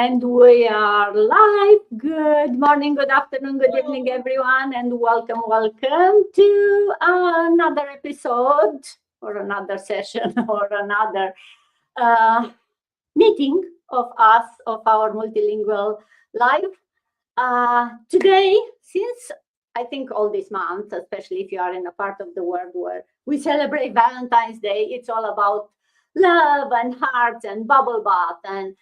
And we are live. Good morning, good afternoon, good evening, everyone, and welcome to another episode or another session or another meeting of us, of our multilingual live. Today, since I think all this month, especially if you are in a part of the world where we celebrate Valentine's Day, it's all about love and hearts and bubble bath and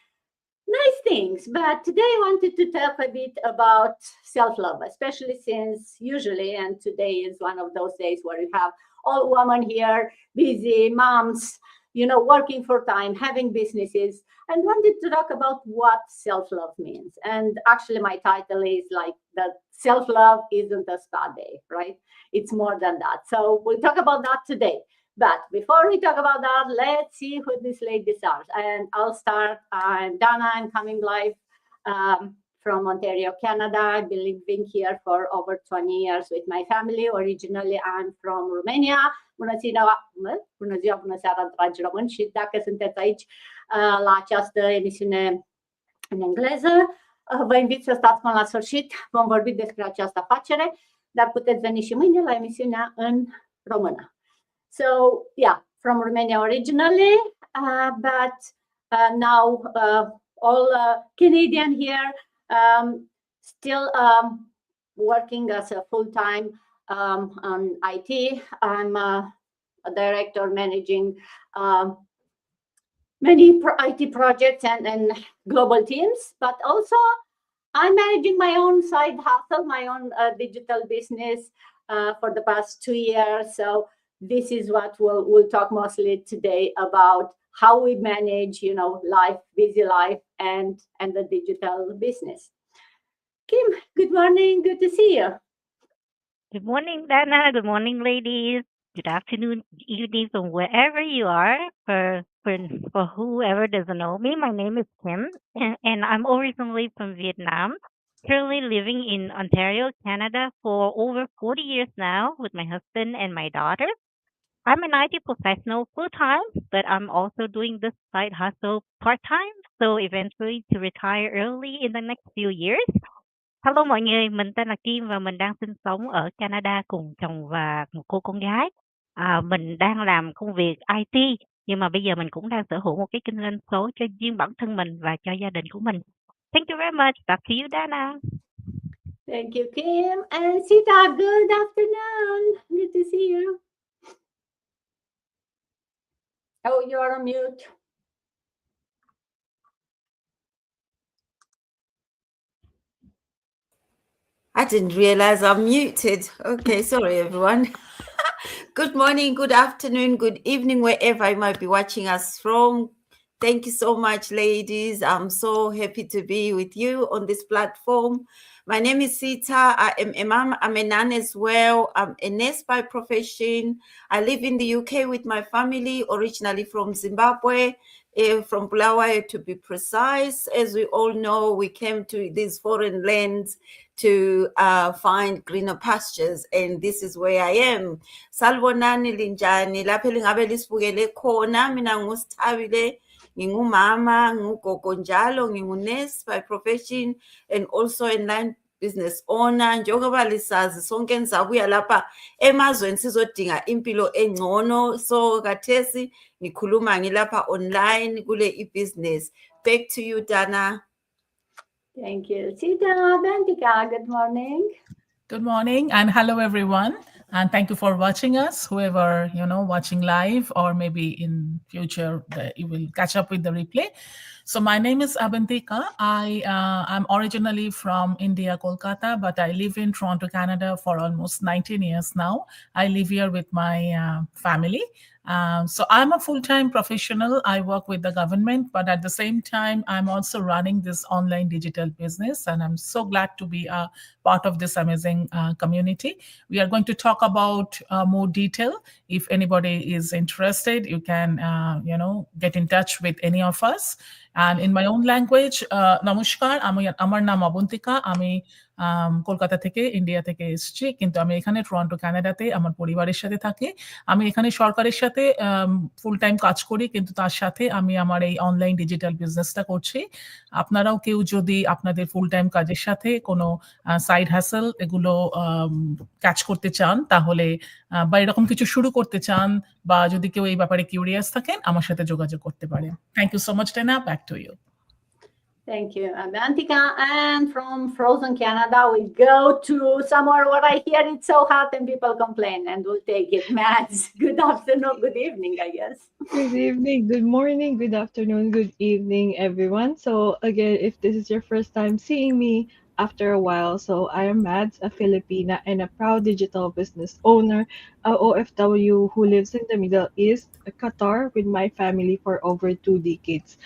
nice things. But today I wanted to talk a bit about self-love, especially since usually, and today is one of those days where you have all women here, busy moms, working for time, having businesses, and wanted to talk about what self-love means. And actually my title is like that self-love isn't a spa day, right? It's more than that. So we'll talk about that today. But before we talk about that, let's see who these ladies are. And I'll start. I'm Dana. I'm coming live from Ontario, Canada. I've been living here for over 20 years with my family. Originally, I'm from Romania. Bună ziua, bună seara, dragi români. Și dacă sunteți aici la această emisiune în engleză, vă invit să stați până la sfârșit. Vom vorbi despre această afacere, dar puteți veni și mâine la emisiunea în română. So, yeah, from Romania originally, but now all Canadian here, still working as a full-time on IT. I'm a director managing many IT projects and global teams, but also I'm managing my own side hustle, my own digital business for the past 2 years. So this is what we'll talk mostly today about, how we manage, life, busy life, and the digital business. Kim, good morning. Good to see you. Good morning, Dana. Good morning, ladies. Good afternoon, evening, from wherever you are. For whoever doesn't know me, my name is Kim, and I'm originally from Vietnam. Currently living in Ontario, Canada, for over 40 years now with my husband and my daughter. I'm an IT professional full-time, but I'm also doing this side hustle part-time, so eventually to retire early in the next few years. Hello mọi người, mình tên là Kim và mình đang sinh sống ở Canada cùng chồng và một cô con gái. Mình đang làm công việc IT, nhưng mà bây giờ mình cũng đang sở hữu một cái kinh doanh số cho riêng bản thân mình và cho gia đình của mình. Thank you very much. Back to you, Dana. Thank you, Kim. And Sita, good afternoon. Good to see you. Oh, you're on mute. I didn't realize I'm muted. Okay, sorry, everyone. Good morning, good afternoon, good evening, wherever you might be watching us from. Thank you so much, ladies. I'm so happy to be with you on this platform. My name is Sita. I am a mom. I'm a nun as well. I'm a nurse by profession. I live in the UK with my family, originally from Zimbabwe, from Bulawayo to be precise. As we all know, we came to these foreign lands to find greener pastures, and this is where I am. Salbonani linjani lapho lingabe lisibukele khona. Mina ngusithabile, ngingumama, ngugogo njalo, ngingunurse by profession and also a line business owner. Njengoba lisazi sonke nizabuya lapha emazweni sizodinga impilo engcono, so kathesi ngikhuluma ngilapha online kule e-business. Back to you, Dana. Thank you, Sita. Bentika, good morning. Good morning and hello, everyone. And thank you for watching us, whoever, watching live or maybe in future you will catch up with the replay. So my name is Abantika. I'm originally from India, Kolkata, but I live in Toronto, Canada for almost 19 years now. I live here with my family. So I'm a full-time professional. I work with the government, but at the same time, I'm also running this online digital business, and I'm so glad to be a part of this amazing community. We are going to talk about more detail. If anybody is interested, you can, get in touch with any of us. And in my own language, Namaskar, Amar Naam Abuntika, Ami Kolkata থেকে India থেকে এসেছি, কিন্তু আমি এখানে Toronto কানাডাতে আমার পরিবারের সাথে থাকি। আমি এখানে সরকারের সাথে ফুল টাইম কাজ করি, কিন্তু তার সাথে আমি আমার এই অনলাইন ডিজিটাল বিজনেসটা করছি। আপনারাও কেউ যদি আপনাদের ফুল টাইম কাজের সাথে কোনো সাইড হ্যাসেল এগুলো কাজ করতে চান, তাহলে বা এরকম কিছু শুরু করতে চান, বা যদি কেউ এই ব্যাপারে কিউরিয়াস থাকেন, আমার সাথে যোগাযোগ করতে পারেন। Thank you so much, Dana. Back to you. Thank you, Avantika. And from frozen Canada, we go to somewhere where I hear it's so hot and people complain, and we'll take it. Mads, good afternoon, good evening, I guess. Good evening, good morning, good afternoon, good evening, everyone. So again, if this is your first time seeing me after a while, so I am Mads, a Filipina and a proud digital business owner, a OFW who lives in the Middle East, Qatar, with my family for over 2 decades.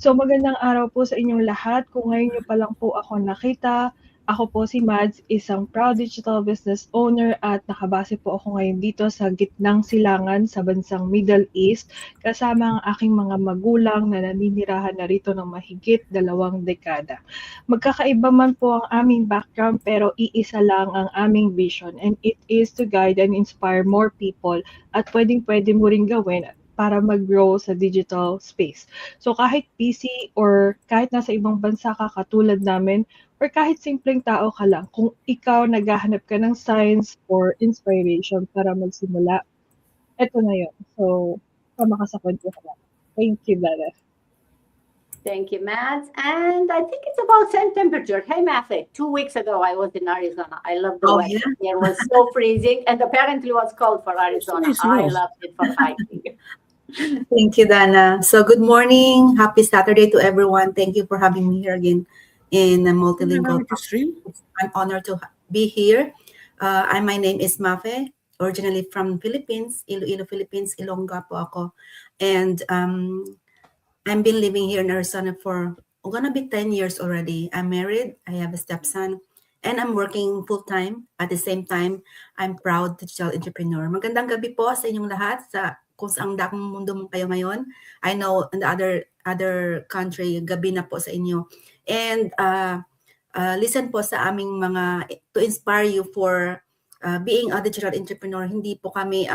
So magandang araw po sa inyong lahat. Kung ngayon niyo pa lang po ako nakita, ako po si Mads, isang proud digital business owner, at nakabase po ako ngayon dito sa gitnang silangan sa bansang Middle East kasama ang aking mga magulang na naninirahan na rito ng mahigit 2 dekada. Magkakaiba man po ang aming background, pero iisa lang ang aming vision, and it is to guide and inspire more people at pwedeng-pwede mo rin gawin para mag-grow sa digital space. So kahit busy or kahit nasa ibang bansa ka katulad namin, or kahit simpleng tao ka lang, kung ikaw naghahanap ka ng signs or inspiration para magsimula, eto na yun. So, sama ka sa kwento ko lang. Thank you, Dada. Thank you, Mads. And I think it's about same temperature. Hey, Matthew, 2 weeks ago, I was in Arizona. I love the weather. It was so freezing, and apparently it was cold for Arizona. I loved it for hiking. Thank you, Dana. So good morning. Happy Saturday to everyone. Thank you for having me here again in a multilingual stream. I'm honored to be here. My name is Mafe, originally from Philippines, Iloilo, Philippines, Ilongga po ako. And I've been living here in Arizona for gonna be 10 years already. I'm married, I have a stepson, and I'm working full-time. At the same time, I'm proud digital entrepreneur. Magandang gabi po sa inyong lahat, sa kung saan dakong mundo mo kayo ngayon. I know in the other country, gabi na po sa inyo. And listen po sa aming mga, to inspire you for being a digital entrepreneur. Hindi po kami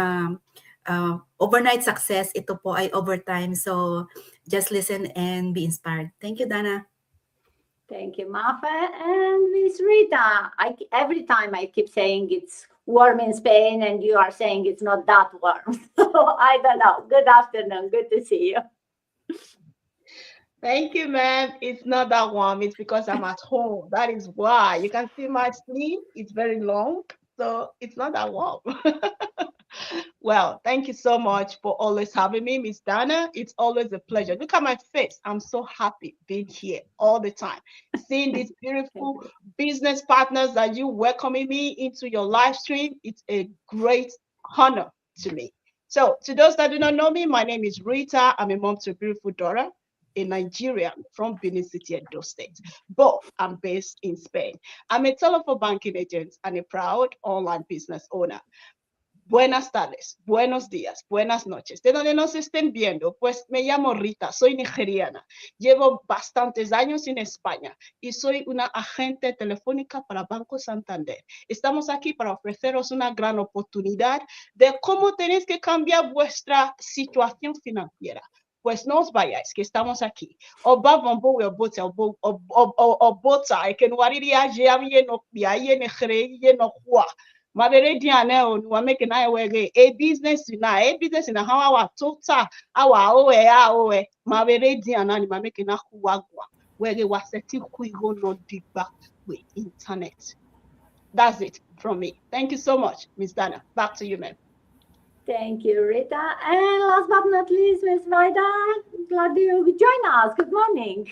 overnight success. Ito po ay overtime. So just listen and be inspired. Thank you, Dana. Thank you, Mafe. And Miss Rita, every time I keep saying it's warm in Spain, and you are saying it's not that warm. So I don't know. Good afternoon. Good to see you. Thank you, ma'am. It's not that warm. It's because I'm at home. That is why. You can see my sleeve. It's very long. So it's not that warm. Well, thank you so much for always having me, Miss Dana. It's always a pleasure. Look at my face. I'm so happy being here all the time. Seeing these beautiful business partners that you welcoming me into your live stream. It's a great honor to me. So to those that do not know me, my name is Rita. I'm a mom to a beautiful daughter in Nigeria from Benin City, Edo State. But I'm based in Spain. I'm a telephone banking agent and a proud online business owner. Buenas tardes, buenos días, buenas noches. De donde nos estén viendo, pues me llamo Rita, soy nigeriana. Llevo bastantes años en España y soy una agente telefónica para Banco Santander. Estamos aquí para ofreceros una gran oportunidad de cómo tenéis que cambiar vuestra situación financiera. Pues no os vayáis, que estamos aquí. Oba vambo we obota obota eken wariria je aye no bia ye ne khere ye no kwa. Mabere diane o wa make na wege a business na how our total our owe mabere diana ni ma make na kwa wege wa seti ku go no deep back with internet. That's it from me. Thank you so much, Miss Dana. Back to you, ma'am. Thank you, Rita. And last but not least, Miss Vida, glad you could join us. Good morning.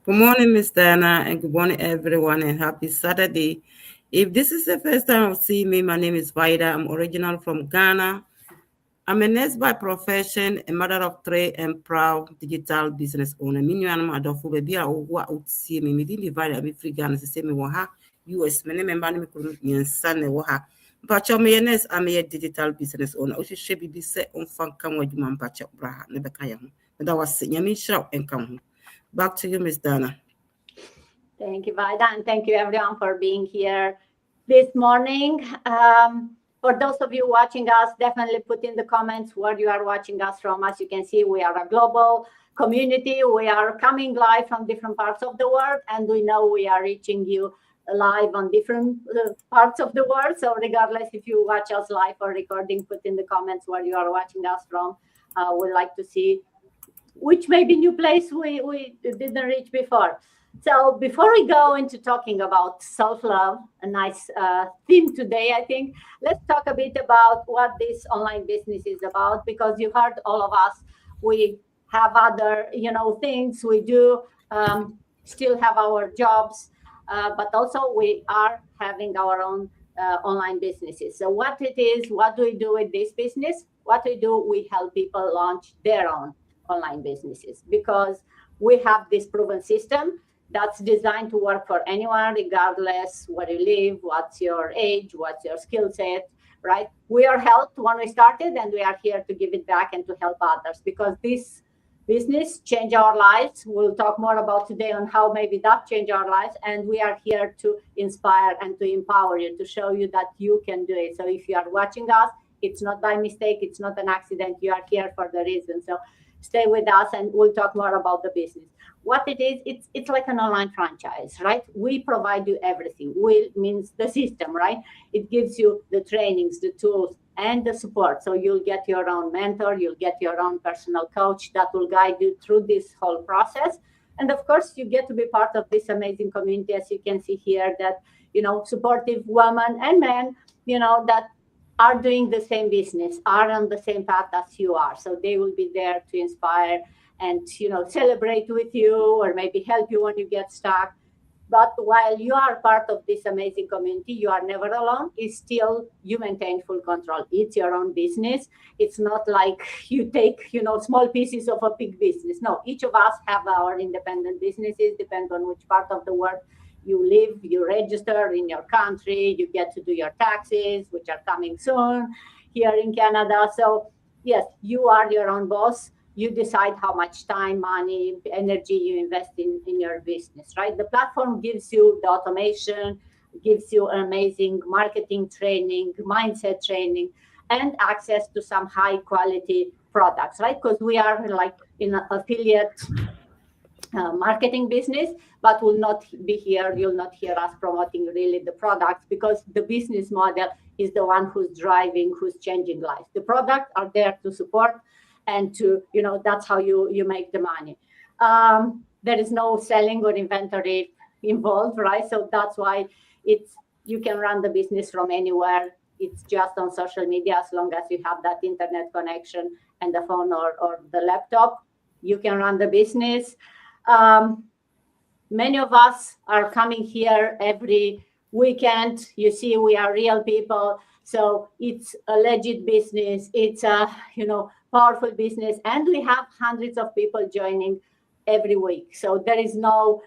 Good morning, Miss Dana, and good morning, everyone, and happy Saturday. If this is the first time of seeing me, my name is Vida. I'm original from Ghana. I'm a nurse by profession, a mother of 3, and proud digital business owner. Me and my daughter, baby, I would see me. Me didn't divide. I'm free Ghana. Say me waha US. Me name member me couldn't be son waha. But I'm a digital business owner. Oshi shebi be set on fan come with man patch up braha never kaya. But that was saying me shout and come. Back to you, Miss Dana. Thank you, Vaida, and thank you everyone for being here this morning. For those of you watching us, definitely put in the comments where you are watching us from. As you can see, we are a global community. We are coming live from different parts of the world, and we know we are reaching you live on different parts of the world. So regardless if you watch us live or recording, put in the comments where you are watching us from. We'd like to see which may be new place we didn't reach before. So before we go into talking about self-love, a nice theme today, I think, let's talk a bit about what this online business is about, because you heard all of us, we have other, things we do, still have our jobs, but also we are having our own online businesses. So what it is, what do we do with this business? What we do, we help people launch their own online businesses, because we have this proven system that's designed to work for anyone, regardless where you live, what's your age, what's your skill set, right? We are helped when we started, and we are here to give it back and to help others, because this business changed our lives. We'll talk more about today on how maybe that changed our lives, and we are here to inspire and to empower you, to show you that you can do it. So if you are watching us, it's not by mistake, it's not an accident, you are here for the reason. So stay with us and we'll talk more about the business. What it is, it's like an online franchise, right? We provide you everything. We means the system, right? It gives you the trainings, the tools, and the support. So you'll get your own mentor, you'll get your own personal coach that will guide you through this whole process. And of course, you get to be part of this amazing community, as you can see here, that, supportive women and men, that are doing the same business, are on the same path as you are. So they will be there to inspire and, celebrate with you, or maybe help you when you get stuck. But while you are part of this amazing community, you are never alone. It's still, you maintain full control. It's your own business. It's not like you take, small pieces of a big business. No, each of us have our independent businesses, depends on which part of the world you live, you register in your country, you get to do your taxes, which are coming soon here in Canada. So yes, you are your own boss. You decide how much time, money, energy you invest in your business, right? The platform gives you the automation, gives you amazing marketing training, mindset training, and access to some high quality products, right? Because we are like in an affiliate marketing business, but will not be here. You'll not hear us promoting really the products, because the business model is the one who's driving, who's changing lives. The products are there to support and to, that's how you make the money. There is no selling or inventory involved, right? So that's why you can run the business from anywhere. It's just on social media, as long as you have that internet connection and the phone or the laptop, you can run the business. Many of us are coming here every weekend. You see, we are real people. So it's a legit business. It's a, powerful business. And we have hundreds of people joining every week. So there is no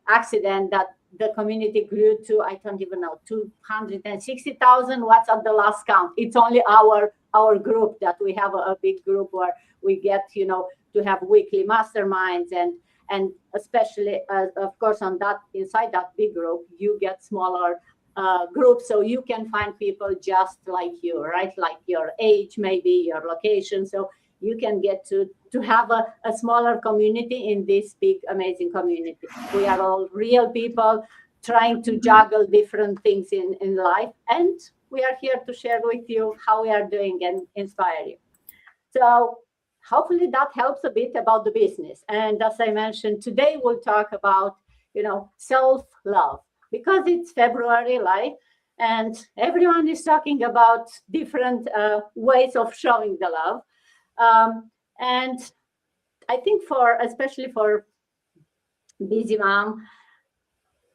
accident that the community grew to, I don't even know, 260,000. What's at the last count? It's only our group that we have a big group where we get, to have weekly masterminds, and especially, of course, inside that big group, you get smaller groups, so you can find people just like you, right? Like your age, maybe your location. So you can get to have a smaller community in this big, amazing community. We are all real people trying to juggle different things in life, and we are here to share with you how we are doing and inspire you. So hopefully that helps a bit about the business. And as I mentioned, today we'll talk about, self-love, because it's February, right? And everyone is talking about different ways of showing the love. And I think especially for busy mom,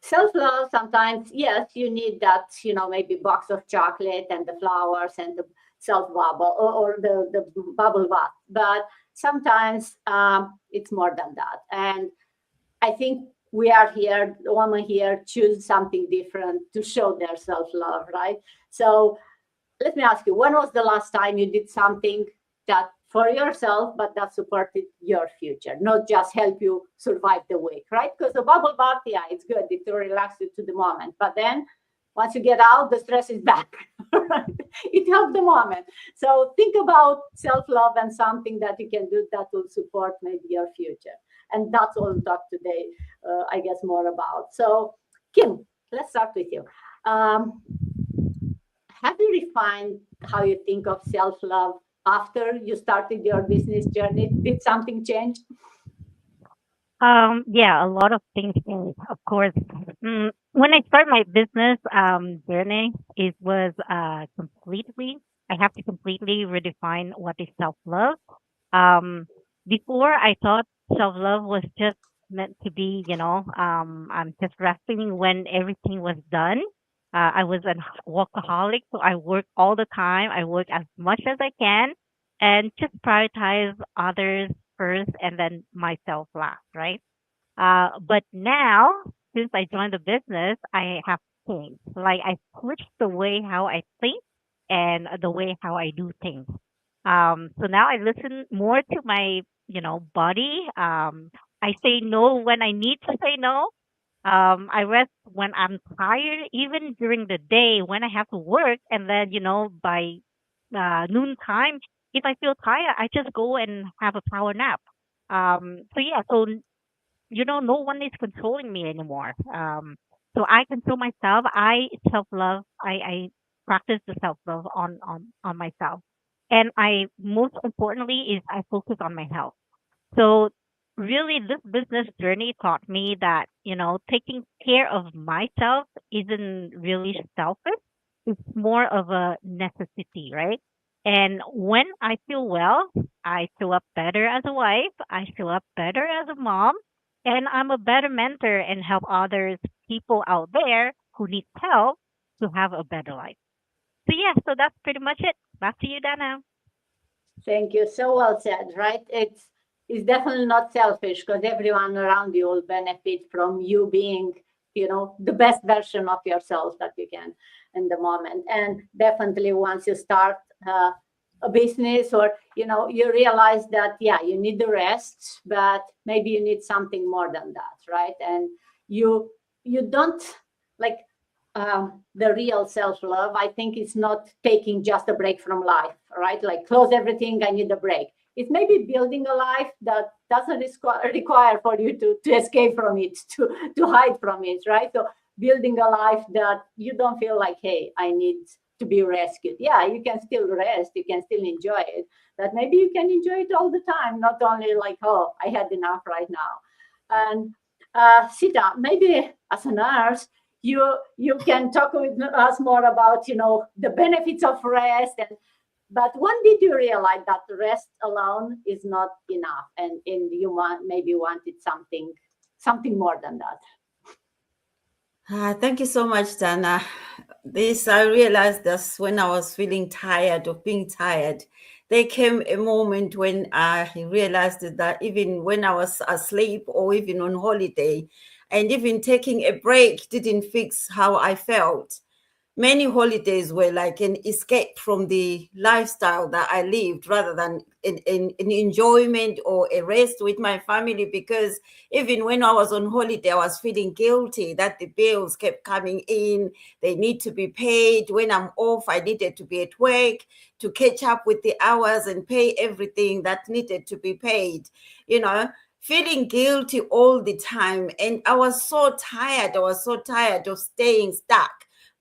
self-love, sometimes, yes, you need that, maybe box of chocolate and the flowers and the self-bubble or the bubble bath. But sometimes it's more than that. And I think we are here, the women here choose something different to show their self-love, right? So let me ask you, when was the last time you did something that for yourself, but that supported your future, not just help you survive the week, right? Because the bubble bath, yeah, it's good. It will relax you to the moment. But then once you get out, the stress is back. Right? It helps the moment. So think about self-love and something that you can do that will support maybe your future. And that's all we'll talk today, I guess, more about. So Kim, let's start with you. Have you refined how you think of self-love after you started your business journey? Did something change? Yeah, a lot of things changed, of course. When I started my business journey, it was completely, I have to completely redefine what is self love. Um, Before I thought self love was just meant to be, I'm just resting when everything was done. I was a workaholic, so I work all the time. I work as much as I can and just prioritize others first and then myself last, right? But now, since I joined the business, I have changed. Like I switched the way how I think and the way how I do things. So now I listen more to my, body. I say no when I need to say no. I rest when I'm tired, even during the day when I have to work. And then, by noon time, if I feel tired, I just go and have a power nap. So yeah, so no one is controlling me anymore. So I control myself. I self love. I practice the self love on myself, and I most importantly is I focus on my health. So really, this business journey taught me that, taking care of myself isn't really selfish. It's more of a necessity, right? And when I feel well, I show up better as a wife, I show up better as a mom, and I'm a better mentor and help others, people out there who need help to have a better life. So yeah, so that's pretty much it. Back to you, Dana. Thank you. So well said, right? It's definitely not selfish because everyone around you will benefit from you being, the best version of yourself that you can in the moment. And definitely once you start a business or, you realize that, yeah, you need the rest, but maybe you need something more than that, right? And you don't like the real self-love, I think, is not taking just a break from life, right? Like close everything, I need a break. It's maybe building a life that doesn't require for you to escape from it, to hide from it, right? So building a life that you don't feel like, hey, I need to be rescued. Yeah, you can still rest, you can still enjoy it, but maybe you can enjoy it all the time, not only like, oh, I had enough right now. And Sita, maybe as a nurse, you can talk with us more about the benefits of rest. But when did you realize that rest alone is not enough, and you maybe wanted something more than that? Thank you so much, Dana. I realized this when I was feeling tired of being tired. There came a moment when I realized that even when I was asleep or even on holiday, and even taking a break didn't fix how I felt. Many holidays were like an escape from the lifestyle that I lived rather than an enjoyment or a rest with my family, because even when I was on holiday, I was feeling guilty that the bills kept coming in. They need to be paid. When I'm off, I needed to be at work to catch up with the hours and pay everything that needed to be paid, feeling guilty all the time. And I was so tired. I was so tired of staying stuck,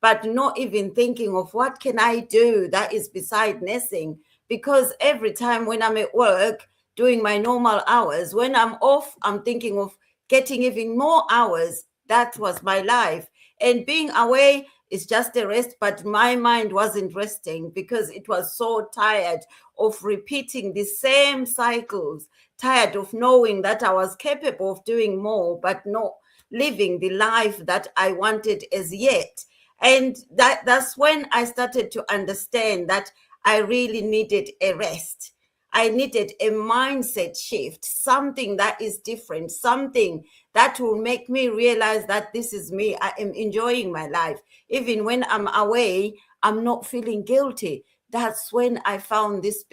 but not even thinking of what can I do that is beside nursing. Because every time when I'm at work doing my normal hours, when I'm off, I'm thinking of getting even more hours. That was my life. And being away is just a rest, but my mind wasn't resting because it was so tired of repeating the same cycles, tired of knowing that I was capable of doing more, but not living the life that I wanted as yet. And that's when I started to understand that I really needed a rest. I needed a mindset shift, something that is different, something that will make me realize that this is me. I am enjoying my life. Even when I'm away, I'm not feeling guilty. that's when I found this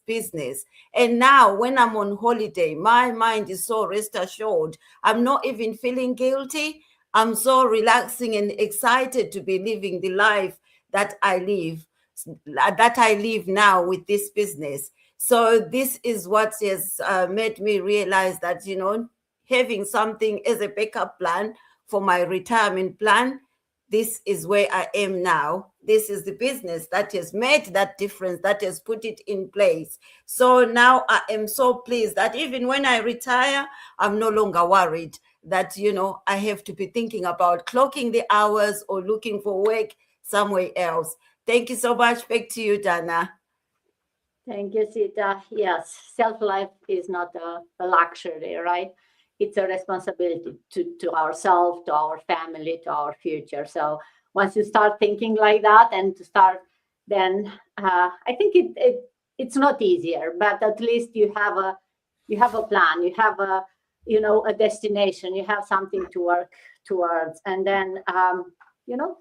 business. And now when I'm on holiday, my mind is so rest assured. I'm not even feeling guilty. I'm so relaxing and excited to be living the life that I live now with this business. So this is what has made me realize that, having something as a backup plan for my retirement plan, this is where I am now. This is the business that has made that difference, that has put it in place. So now I am so pleased that even when I retire, I'm no longer worried that, I have to be thinking about clocking the hours or looking for work somewhere else. Thank you so much. Back to you, Dana. Thank you, Sita. Yes, self-life is not a luxury, right? It's a responsibility to ourselves, to our family, to our future. So once you start thinking like that and to start, then I think it's not easier, but at least you have a plan, you have a destination, you have something to work towards, and then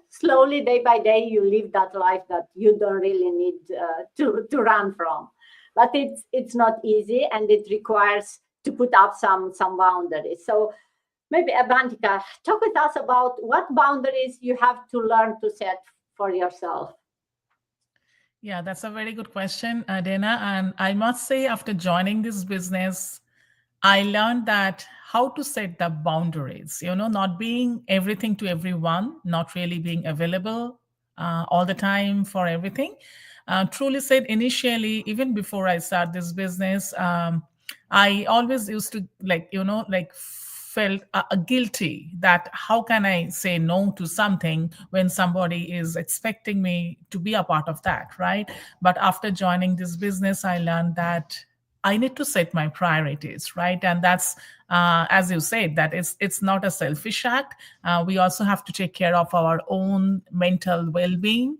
slowly, day by day, you live that life that you don't really need to run from. But it's not easy, and it requires to put up some boundaries. So maybe Abantika, talk with us about what boundaries you have to learn to set for yourself. Yeah, that's a very good question, Dana. And I must say, after joining this business, I learned that how to set the boundaries, not being everything to everyone, not really being available all the time for everything. Truly said, initially, even before I start this business, I always used to felt guilty that how can I say no to something when somebody is expecting me to be a part of that, right? But after joining this business, I learned that I need to set my priorities, right? And that's, as you said, that it's not a selfish act. We also have to take care of our own mental well-being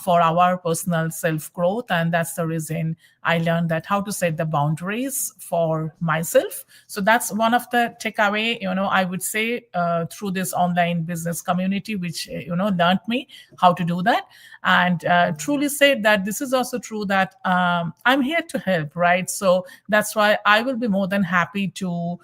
for our personal self-growth. And that's the reason I learned that how to set the boundaries for myself. So that's one of the takeaway, I would say through this online business community, which, learned me how to do that. And truly said that this is also true that I'm here to help, right? So that's why I will be more than happy to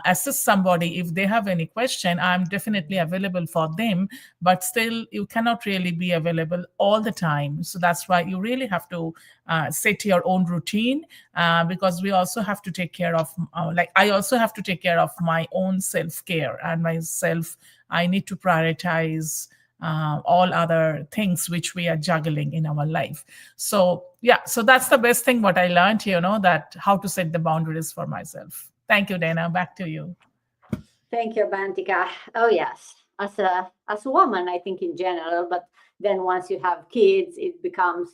assist somebody if they have any question. I'm definitely available for them, but still you cannot really be available all the time. So that's why you really have to set your own routine, because we also have to take care of I also have to take care of my own self-care and myself. I need to prioritize all other things which we are juggling in our life. So yeah, so that's the best thing what I learned, that how to set the boundaries for myself. Thank you, Dana. Back to you. Thank you, Bantika. Oh yes, as a woman, I think in general, but then once you have kids, it becomes,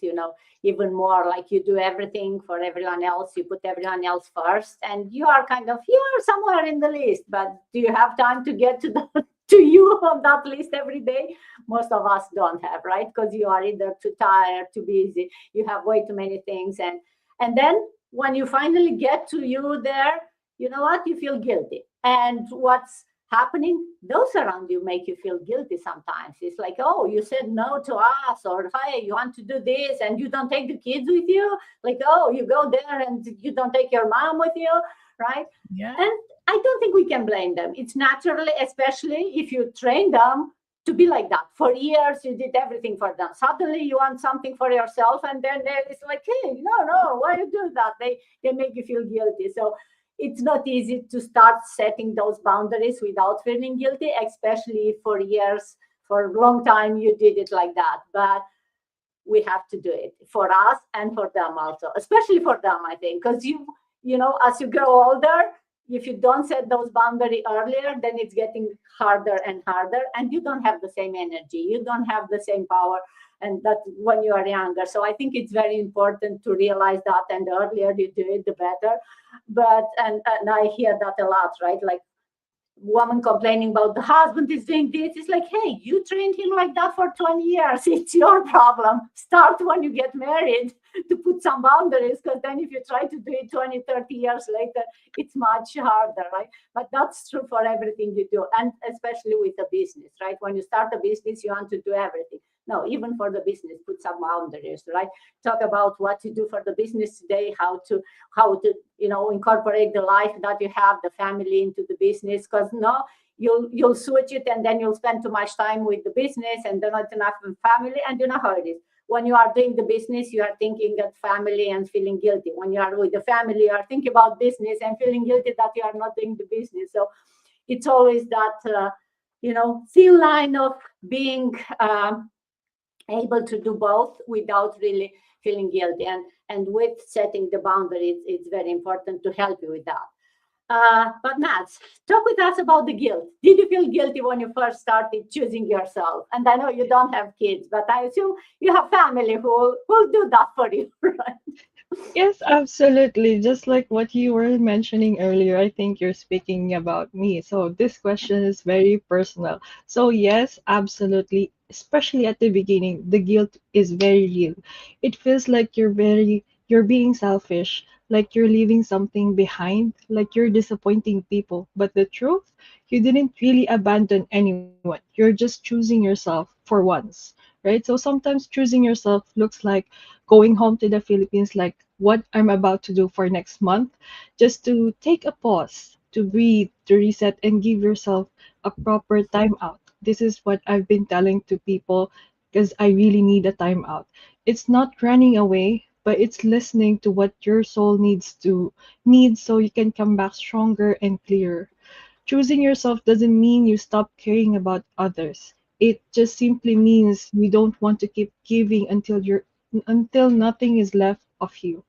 even more like you do everything for everyone else. You put everyone else first, and you are somewhere in the list. But do you have time to get to you on that list every day? Most of us don't have, right? Because you are either too tired, too busy. You have way too many things, and then when you finally get to you there, you know what? You feel guilty. And what's happening? Those around you make you feel guilty sometimes. It's like, oh, you said no to us, or hey, you want to do this and you don't take the kids with you. Like, oh, you go there and you don't take your mom with you, right? Yeah. And I don't think we can blame them. It's naturally, especially if you train them to be like that. For years, you did everything for them. Suddenly, you want something for yourself, and then it's like, hey, no, why you do that? They make you feel guilty. So it's not easy to start setting those boundaries without feeling guilty, especially for years, for a long time, you did it like that. But we have to do it for us and for them also, especially for them, I think, because as you grow older, if you don't set those boundaries earlier, then it's getting harder and harder, and you don't have the same energy, you don't have the same power, and that when you are younger. So I think it's very important to realize that, and the earlier you do it, the better. But and I hear that a lot, right? Like woman complaining about the husband is doing this. It's like, hey, you trained him like that for 20 years. It's your problem. Start when you get married to put some boundaries, because then if you try to do it 20, 30 years later, it's much harder, right? But that's true for everything you do, and especially with a business, right? When you start a business, you want to do everything. No, even for the business, put some boundaries, right? Talk about what to do for the business today, how to incorporate the life that you have, the family into the business, because no, you'll switch it and then you'll spend too much time with the business and then not enough with family, and you know how it is. When you are doing the business, you are thinking of family and feeling guilty. When you are with the family, you are thinking about business and feeling guilty that you are not doing the business. So it's always that thin line of being able to do both without really feeling guilty. And with setting the boundaries, it's very important to help you with that. But Matt, talk with us about the guilt. Did you feel guilty when you first started choosing yourself? And I know you don't have kids, but I assume you have family who will do that for you, right? Yes, absolutely. Just like what you were mentioning earlier, I think you're speaking about me. So this question is very personal. So yes, absolutely. Especially at the beginning, the guilt is very real. It feels like you're being selfish, like you're leaving something behind, like you're disappointing people. But the truth, you didn't really abandon anyone. You're just choosing yourself for once, right? So sometimes choosing yourself looks like going home to the Philippines, like what I'm about to do for next month, just to take a pause, to breathe, to reset, and give yourself a proper time out. This is what I've been telling to people because I really need a time out. It's not running away, but it's listening to what your soul needs so you can come back stronger and clearer. Choosing yourself doesn't mean you stop caring about others. It just simply means you don't want to keep giving until nothing is left of you.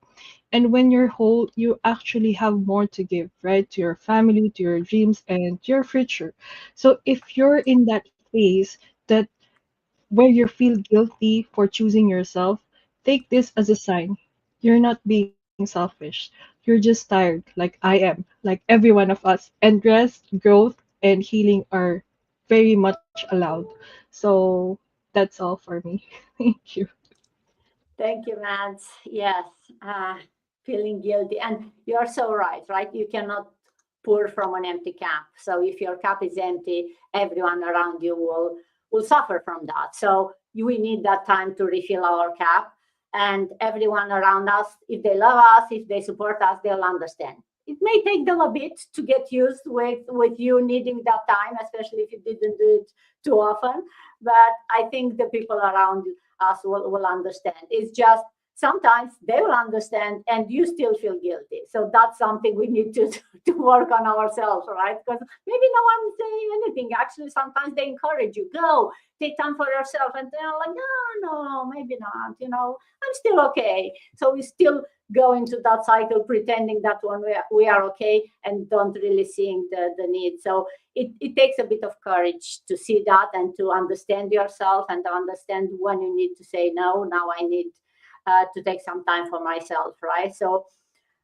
And when you're whole, you actually have more to give, right? To your family, to your dreams, and to your future. So if you're in that phase that where you feel guilty for choosing yourself, take this as a sign. You're not being selfish. You're just tired, like I am, like every one of us. And rest, growth, and healing are very much allowed. So that's all for me. Thank you. Thank you, Matt. Yes, feeling guilty. And you're so right? You cannot pour from an empty cup. So if your cup is empty, everyone around you will suffer from that. So we need that time to refill our cup. And everyone around us, if they love us, if they support us, they'll understand. It may take them a bit to get used with you needing that time, especially if you didn't do it too often. But I think the people around us will understand. It's just sometimes they will understand and you still feel guilty. So that's something we need to work on ourselves, right? Because maybe no one's saying anything. Actually, sometimes they encourage you, go, take time for yourself. And they're like, no, maybe not. I'm still okay. So we still go into that cycle pretending that when we are okay and don't really seeing the need. So it takes a bit of courage to see that and to understand yourself and to understand when you need to say no. Now I need to take some time for myself, right? So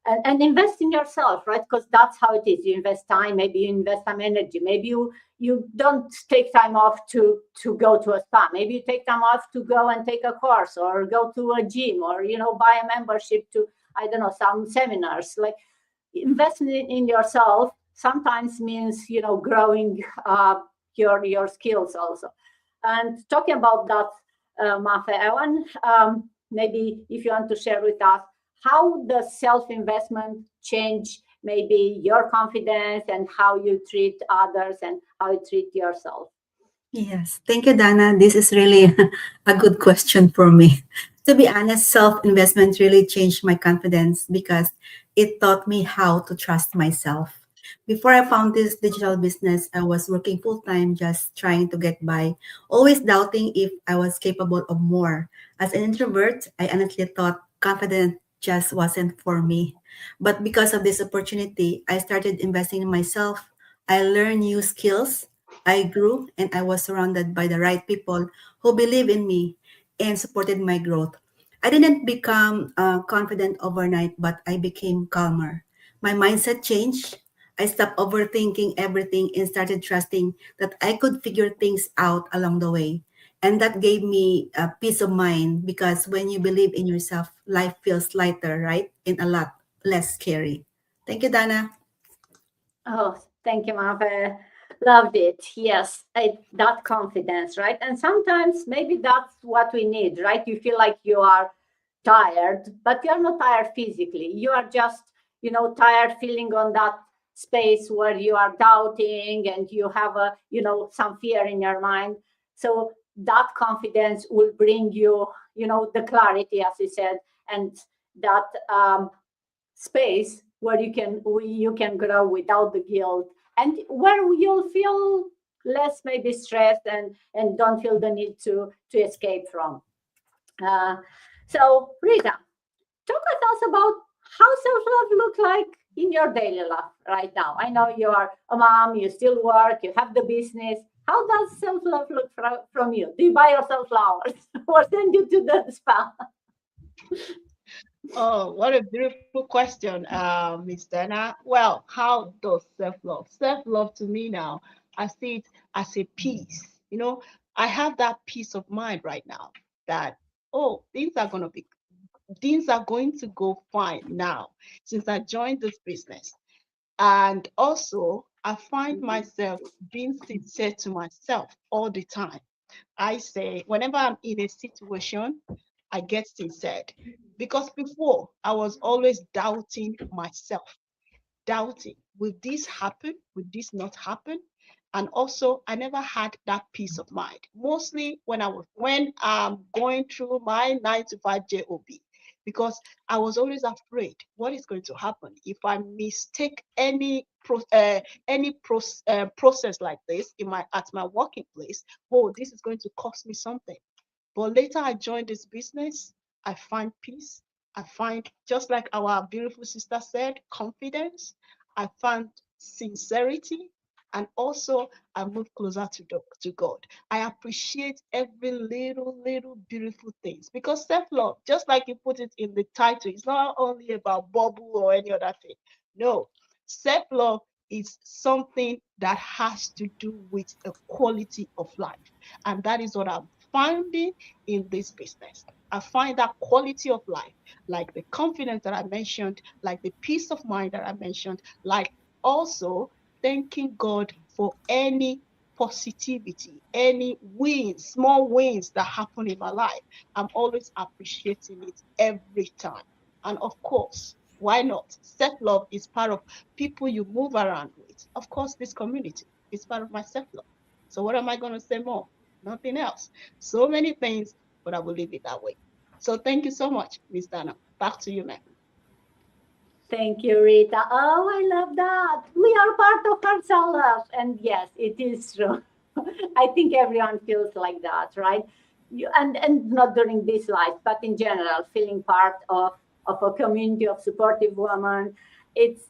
and invest in yourself, right? Because that's how it is. You invest time, maybe you invest some energy, maybe you don't take time off to go to a spa, maybe you take time off to go and take a course or go to a gym or buy a membership to, I don't know, some seminars. Like investing in yourself sometimes means growing your skills also. And talking about that, Mafe, I want maybe if you want to share with us how does self-investment change maybe your confidence and how you treat others and how you treat yourself. Yes, thank you, Dana. This is really a good question for me. To be honest, self investment really changed my confidence because it taught me how to trust myself. Before I found this digital business, I was working full time, just trying to get by, always doubting if I was capable of more. As an introvert, I honestly thought confidence just wasn't for me. But because of this opportunity, I started investing in myself. I learned new skills, I grew, and I was surrounded by the right people who believe in me and supported my growth. I didn't become confident overnight, but I became calmer. My mindset changed. I stopped overthinking everything and started trusting that I could figure things out along the way. And that gave me a peace of mind because when you believe in yourself, life feels lighter, right? And a lot less scary. Thank you, Dana. Oh, thank you, Mafe. Loved it. Yes, that confidence, right? And sometimes maybe that's what we need, right? You feel like you are tired, but you're not tired physically. You are just, tired feeling on that space where you are doubting and you have some fear in your mind. So that confidence will bring you, the clarity, as you said, and that space where you can grow without the guilt, and where you'll feel less maybe stressed and don't feel the need to escape from. uh, so Rita, talk with us about how self-love look like in your daily life right now. I know you are a mom, you still work, you have the business. How does self-love look from you? Do you buy yourself flowers or send you to the spa? Oh, what a beautiful question, Miss Dana. Well, how does self-love? Self-love to me now, I see it as a peace. I have that peace of mind right now that, oh, things are going to go fine now since I joined this business. And also, I find myself being sincere to myself all the time. I say, whenever I'm in a situation, I get sincere. Because before, I was always doubting myself, doubting, will this happen? Will this not happen? And also, I never had that peace of mind. Mostly when I'm going through my 9 to 5 job, because I was always afraid what is going to happen if I mistake any process like this at my working place. Oh, this is going to cost me something. But later I joined this business, I find peace. I find, just like our beautiful sister said, confidence. I found sincerity. And also, I move closer to God. I appreciate every little beautiful things, because self-love, just like you put it in the title, it's not only about bubble or any other thing. No, self-love is something that has to do with a quality of life. And that is what I'm finding in this business. I find that quality of life, like the confidence that I mentioned, like the peace of mind that I mentioned, like also thanking God for any positivity, any wins, small wins that happen in my life. I'm always appreciating it every time. And of course, why not? Self-love is part of people you move around with. Of course, this community is part of my self-love. So what am I going to say more? Nothing else. So many things, but I will leave it that way. So thank you so much, Miss Dana. Back to you, ma'am. Thank you, Rita. Oh, I love that. We are part of ourselves. And yes, it is true. I think everyone feels like that, right? And not during this life, but in general, feeling part of a community of supportive women. It's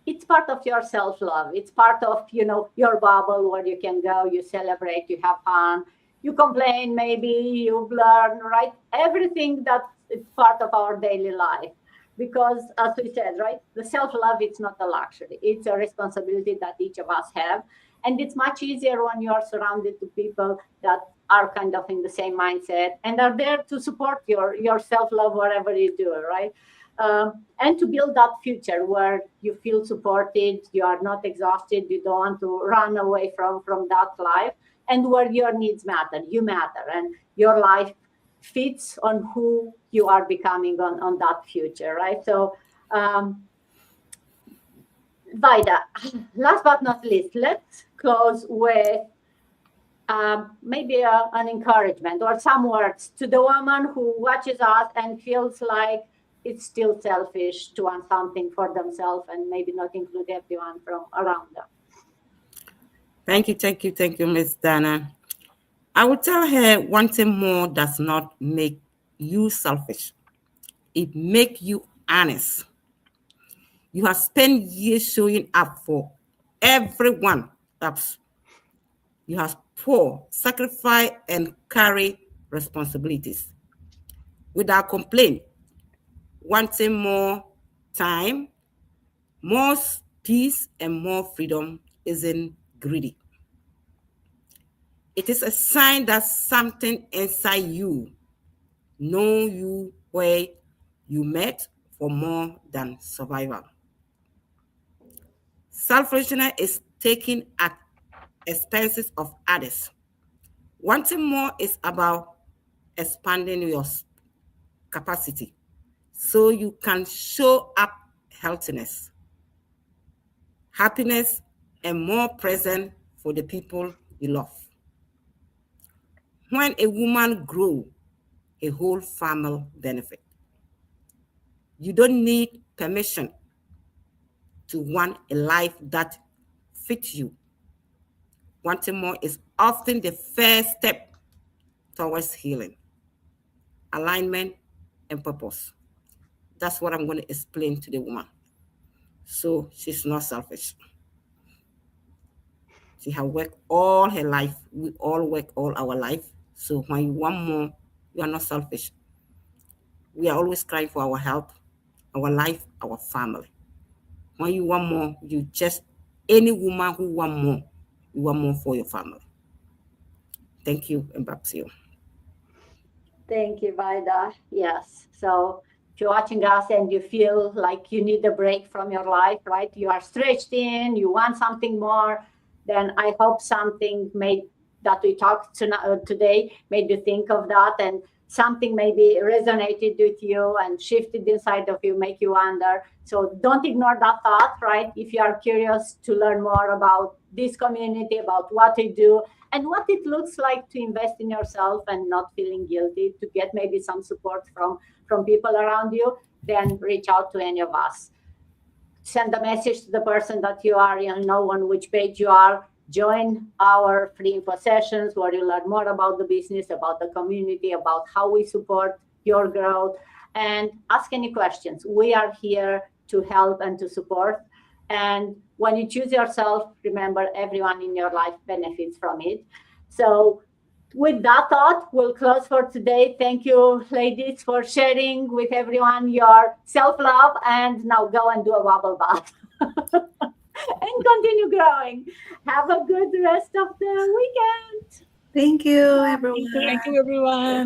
it's part of your self-love. It's part of, your bubble where you can go, you celebrate, you have fun, you complain, maybe you learn, right? Everything that's it's part of our daily life. Because as we said, right, the self-love, it's not a luxury, it's a responsibility that each of us have. And it's much easier when you are surrounded to people that are kind of in the same mindset and are there to support your self-love wherever you do, right? And to build that future where you feel supported, you are not exhausted, you don't want to run away from that life, and where your needs matter, you matter, and your life fits on who you are becoming on that future, right? So, Vida, last but not least, let's close with maybe an encouragement or some words to the woman who watches us and feels like it's still selfish to want something for themselves and maybe not include everyone from around them. Thank you, Miss Dana. I would tell her wanting more does not make you selfish. It makes you honest. You have spent years showing up for everyone else. You have poor, sacrifice, and carry responsibilities. Without complaint, wanting more time, more peace, and more freedom isn't greedy. It is a sign that something inside you know you where you met for more than survival. Selfishness is taking expenses of others. Wanting more is about expanding your capacity so you can show up healthiness, happiness, and more present for the people you love. When a woman grows, a whole family benefit. You don't need permission to want a life that fits you. Wanting more is often the first step towards healing, alignment, and purpose. That's what I'm going to explain to the woman. So she's not selfish. She has worked all her life. We all work all our life. So when you want more, you are not selfish. We are always crying for our health, our life, our family. When you want more, you just, any woman who want more, you want more for your family. Thank you, and back to you. Thank you, Vaida. Yes. So if you're watching us and you feel like you need a break from your life, right? You are stretched in, you want something more, then I hope something that we talked today made you think of that, and something maybe resonated with you and shifted inside of you, make you wonder. So don't ignore that thought, right? If you are curious to learn more about this community, about what we do, and what it looks like to invest in yourself and not feeling guilty, to get maybe some support from people around you, then reach out to any of us. Send a message to the person that you are, know on which page you are. Join our free info sessions where you learn more about the business, about the community, about how we support your growth, and ask any questions. We are here to help and to support. And when you choose yourself, remember everyone in your life benefits from it. So with that thought, we'll close for today. Thank you, ladies, for sharing with everyone your self-love. And now go and do a bubble bath and continue growing. Have a good rest of the weekend. Thank you, everyone. Thank you, everyone.